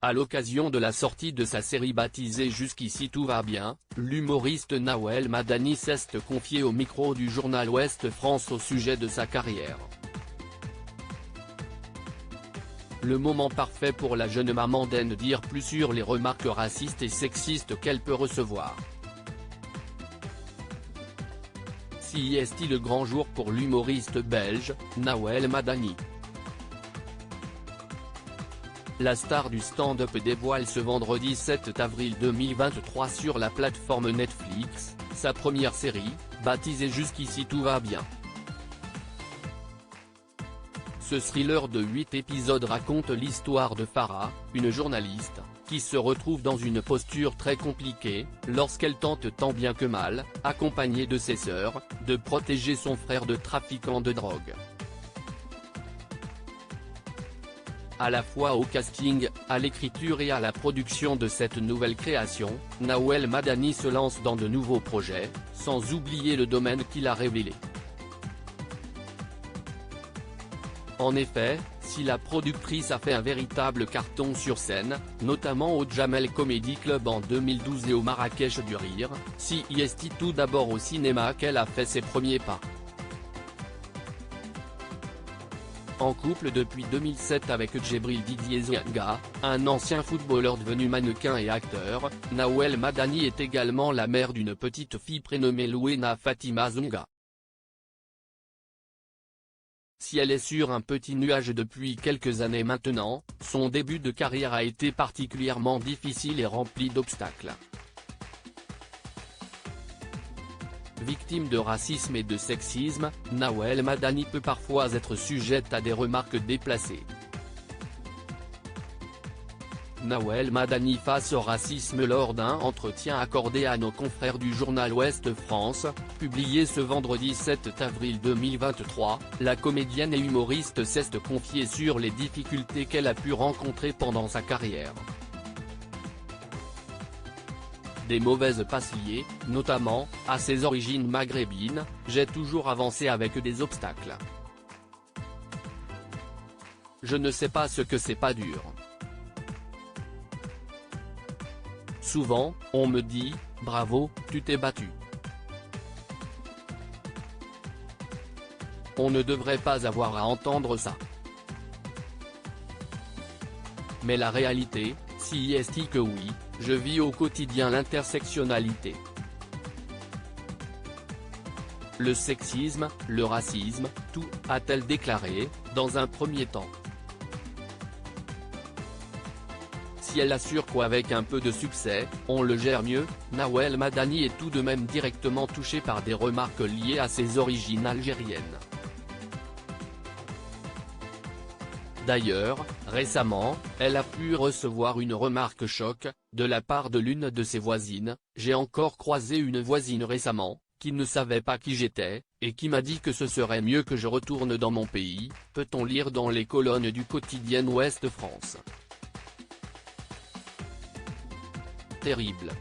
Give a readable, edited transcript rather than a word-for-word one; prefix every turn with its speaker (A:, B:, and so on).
A: À l'occasion de la sortie de sa série baptisée Jusqu'ici tout va bien, l'humoriste Nawel Madani s'est confié au micro du journal Ouest France au sujet de sa carrière. Le moment parfait pour la jeune maman d'en dire plus sur les remarques racistes et sexistes qu'elle peut recevoir. Si est-il le grand jour pour l'humoriste belge, Nawel Madani. La star du stand-up dévoile ce vendredi 7 avril 2023 sur la plateforme Netflix, sa première série, baptisée Jusqu'ici tout va bien. Ce thriller de 8 épisodes raconte l'histoire de Farah, une journaliste, qui se retrouve dans une posture très compliquée, lorsqu'elle tente tant bien que mal, accompagnée de ses sœurs, de protéger son frère de trafiquants de drogue. À la fois au casting, à l'écriture et à la production de cette nouvelle création, Nawel Madani se lance dans de nouveaux projets, sans oublier le domaine qu'il a révélé. En effet, si la productrice a fait un véritable carton sur scène, notamment au Jamel Comedy Club en 2012 et au Marrakech du Rire, si est tout d'abord au cinéma qu'elle a fait ses premiers pas. En couple depuis 2007 avec Djibril Didier Zouanga, un ancien footballeur devenu mannequin et acteur, Nawel Madani est également la mère d'une petite fille prénommée Louena Fatima Zouanga. Si elle est sur un petit nuage depuis quelques années maintenant, son début de carrière a été particulièrement difficile et rempli d'obstacles. Victime de racisme et de sexisme, Nawel Madani peut parfois être sujette à des remarques déplacées. Nawel Madani face au racisme lors d'un entretien accordé à nos confrères du journal Ouest France, publié ce vendredi 7 avril 2023, la comédienne et humoriste s'est confiée sur les difficultés qu'elle a pu rencontrer pendant sa carrière. Des mauvaises passes liées, notamment, à ses origines maghrébines, j'ai toujours avancé avec des obstacles. Je ne sais pas ce que c'est pas dur. Souvent, on me dit, bravo, tu t'es battu. On ne devrait pas avoir à entendre ça. Mais la réalité, si est que oui, je vis au quotidien l'intersectionnalité. Le sexisme, le racisme, tout, a-t-elle déclaré, dans un premier temps. Si elle assure qu'avec un peu de succès, on le gère mieux, Nawel Madani est tout de même directement touchée par des remarques liées à ses origines algériennes. D'ailleurs, récemment, elle a pu recevoir une remarque choc, de la part de l'une de ses voisines. J'ai encore croisé une voisine récemment, qui ne savait pas qui j'étais, et qui m'a dit que ce serait mieux que je retourne dans mon pays, peut-on lire dans les colonnes du quotidien Ouest France. Terrible.